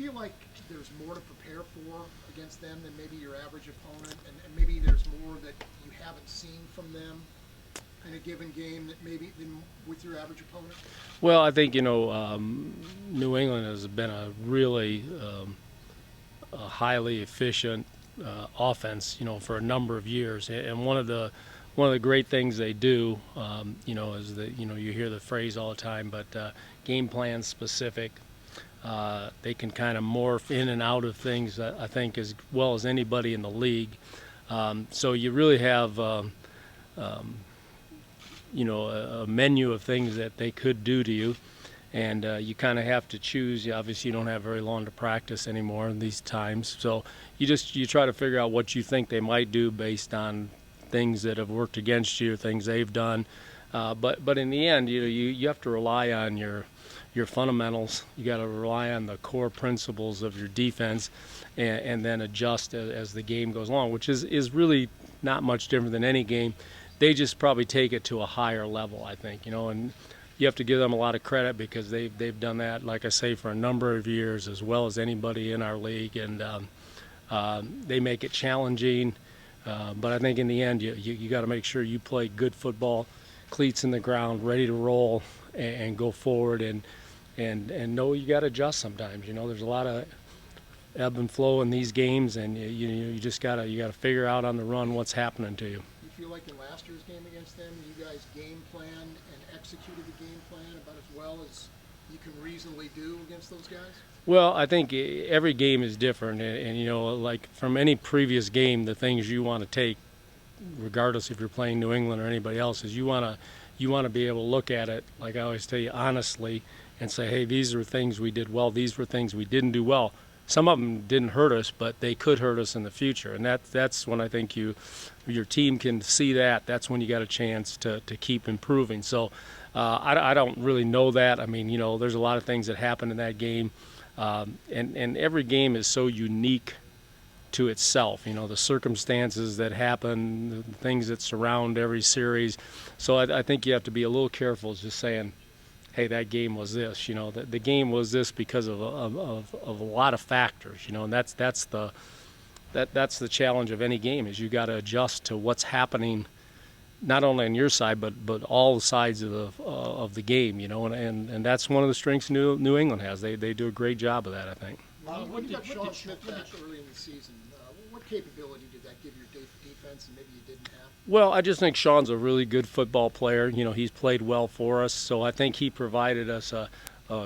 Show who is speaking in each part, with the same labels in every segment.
Speaker 1: feel like there's more to prepare for against them than maybe your average opponent, and maybe there's more that you haven't seen from them in a given game that maybe than with your average opponent?
Speaker 2: Well, I think New England has been a really a highly efficient offense, for a number of years. And one of the great things they do, is that you hear the phrase all the time, but game plan specific. They can kind of morph in and out of things, I think, as well as anybody in the league. So you really have, a menu of things that they could do to you, and you kind of have to choose. Obviously, you don't have very long to practice anymore in these times, so you try to figure out what you think they might do based on things that have worked against you, things they've done. But in the end, you have to rely on your fundamentals. You got to rely on the core principles of your defense, and then adjust as the game goes along, which is really not much different than any game. They just probably take it to a higher level, I think, and you have to give them a lot of credit because they've done that, like I say, for a number of years as well as anybody in our league, and they make it challenging. But I think in the end, you got to make sure you play good football, cleats in the ground, ready to roll, and go forward, and know you got to adjust sometimes. There's a lot of ebb and flow in these games, and you just gotta figure out on the run what's happening to you.
Speaker 1: You feel like in last year's game against them, you guys game planned and executed the game plan about as well as you can reasonably do against those guys?
Speaker 2: Well, I think every game is different, and like from any previous game, the things you want to take, regardless if you're playing New England or anybody else, is you want to be able to look at it, like I always tell you, honestly, and say, hey, these are things we did well, these were things we didn't do well. Some of them didn't hurt us, but they could hurt us in the future, and that's when I think your team can see that. That's when you got a chance to keep improving. So I don't really know that. I mean, there's a lot of things that happen in that game. And every game is so unique to itself, the circumstances that happen, the things that surround every series. So I think you have to be a little careful just saying, hey, that game was this, the game was this because of a lot of factors, and that's the challenge of any game, is you got to adjust to what's happening, not only on your side, but all the sides of the game, and that's one of the strengths New England has. They do a great job of that, I think.
Speaker 1: When you got Sean Smith back early in the season, what capability did that give your defense, and maybe you didn't have?
Speaker 2: Well, I just think Sean's a really good football player. He's played well for us, so I think he provided us a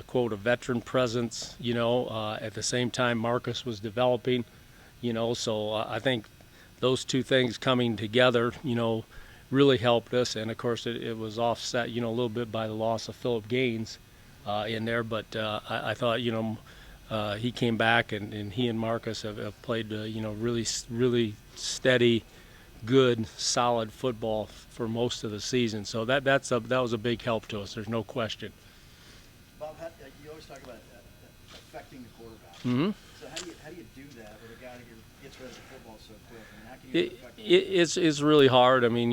Speaker 2: quote, a veteran presence. At the same time, Marcus was developing. So I think those two things coming together, really helped us, and of course it was offset, a little bit by the loss of Philip Gaines in there. But I thought, he came back, and he and Marcus have played, really steady, good, solid football for most of the season. So that was a big help to us. There's no question.
Speaker 3: Bob, you always talk about affecting the quarterback.
Speaker 2: Mm-hmm.
Speaker 3: So how do you do that with a guy that gets rid of the football so quick? I mean, how can you affect
Speaker 2: it's really hard. I mean,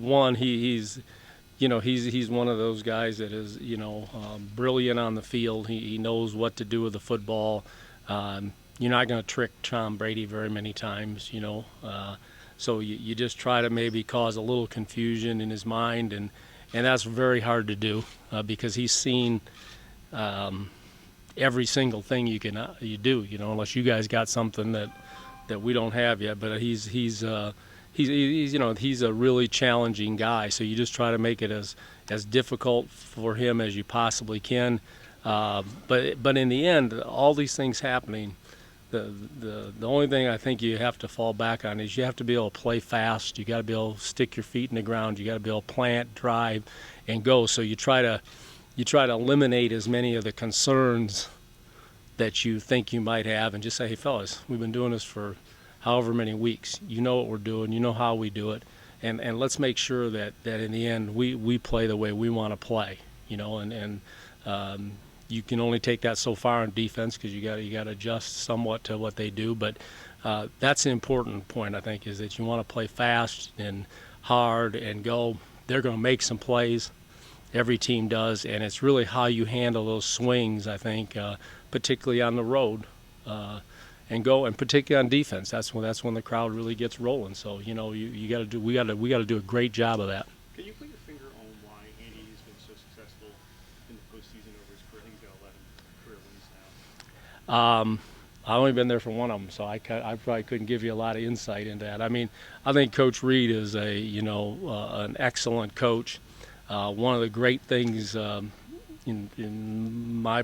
Speaker 2: one, he's one of those guys that is brilliant on the field. He knows what to do with the football. You're not going to trick Tom Brady very many times, so you just try to maybe cause a little confusion in his mind, and that's very hard to do because he's seen every single thing you do, unless you guys got something that we don't have yet. But he's a really challenging guy, so you just try to make it as difficult for him as you possibly can. But in the end, all these things happening, the only thing I think you have to fall back on is you have to be able to play fast. You got to be able to stick your feet in the ground. You got to be able to plant, drive, and go. So you try to eliminate as many of the concerns that you think you might have, and just say, hey, fellas, we've been doing this for however many weeks. You know what we're doing. You know how we do it, and let's make sure that in the end we play the way we want to play. And you can only take that so far on defense because you got to adjust somewhat to what they do. But that's the important point, I think, is that you want to play fast and hard and go. They're going to make some plays, Every team does, and it's really how you handle those swings, I think, particularly on the road, and particularly on defense. That's when the crowd really gets rolling. So we got to do a great job of that.
Speaker 4: Can you put your finger on why Andy's been so successful in the postseason over his career? I think he's got 11 career wins now.
Speaker 2: I've only been there for one of them, so I probably couldn't give you a lot of insight into that. I mean, I think Coach Reed is an excellent coach. One of the great things in my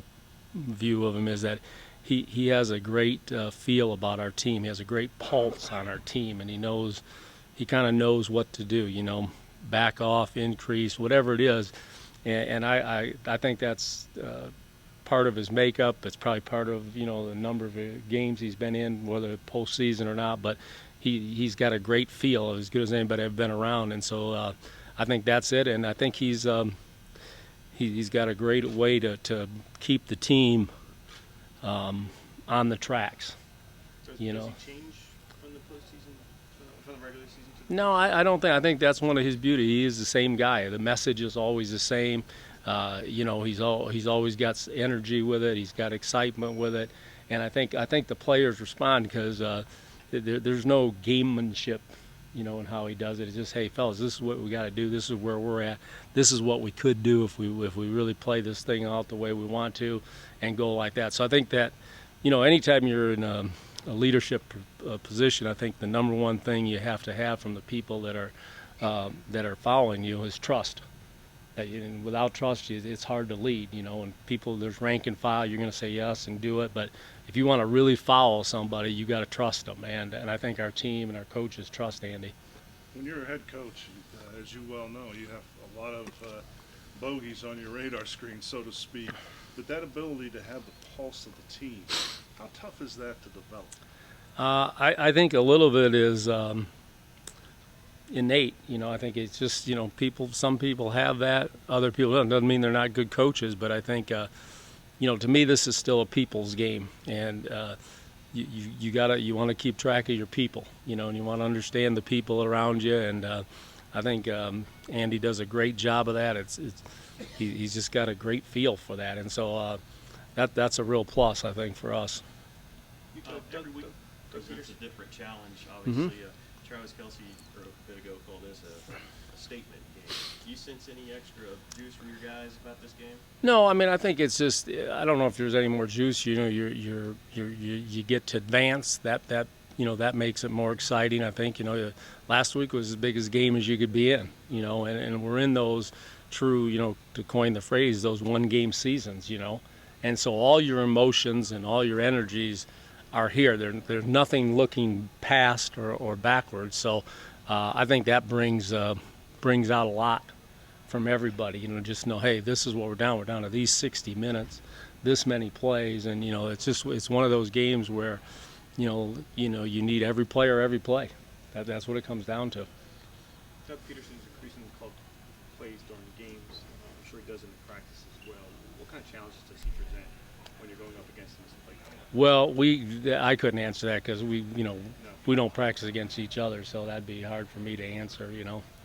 Speaker 2: view of him is that he has a great feel about our team. He has a great pulse on our team, and he kind of knows what to do. Back off, increase, whatever it is, and I think that's part of his makeup. It's probably part of the number of games he's been in, whether postseason or not. But he's got a great feel, as good as anybody I've been around, and so I think that's it. And I think he's got a great way to keep the team on the tracks.
Speaker 4: Does he change from the postseason, from the regular season?
Speaker 2: No, I don't think. I think that's one of his beauty. He is the same guy. The message is always the same. He's always got energy with it. He's got excitement with it, and I think the players respond because there's no gamemanship, in how he does it. It's just, hey, fellas, this is what we got to do. This is where we're at. This is what we could do if we really play this thing out the way we want to, and go like that. So I think that, anytime you're in a leadership position, I think the number one thing you have to have from the people that are following you is trust. And without trust, it's hard to lead, and people, there's rank and file, you're going to say yes and do it, but if you want to really follow somebody, you got to trust them, and I think our team and our coaches trust Andy.
Speaker 5: When you're a head coach, as you well know, you have a lot of bogeys on your radar screen, so to speak, but that ability to have the pulse of the team, how tough is that to develop?
Speaker 2: I think a little bit is innate. I think it's just, some people have that, other people don't. Doesn't mean they're not good coaches, but I think, to me, this is still a people's game, and you want to keep track of your people, and you want to understand the people around you, and I think Andy does a great job of that. He's just got a great feel for that, and so that's a real plus, I think, for us.
Speaker 3: Every week presents a different challenge, obviously. Travis Kelce a bit ago called this a statement game. Do you sense any extra juice from your guys about this game?
Speaker 2: No, I mean, I think it's just, I don't know if there's any more juice. You get to advance. That makes it more exciting. I think last week was as big a game as you could be in. And we're in those true, to coin the phrase, those one-game seasons. And so all your emotions and all your energies are here. There's nothing looking past or backwards. So I think that brings out a lot from everybody. Just know, hey, this is what we're down. We're down to these 60 minutes, this many plays, and it's one of those games where you need every player, every play. That's what it comes down to.
Speaker 4: Doug Peterson's increasingly called plays during games. I'm sure he does it in practice as well. What kind of challenges does he present when you're going up against him as a play caller?
Speaker 2: Well, I couldn't answer that because we don't practice against each other, so that'd be hard for me to answer.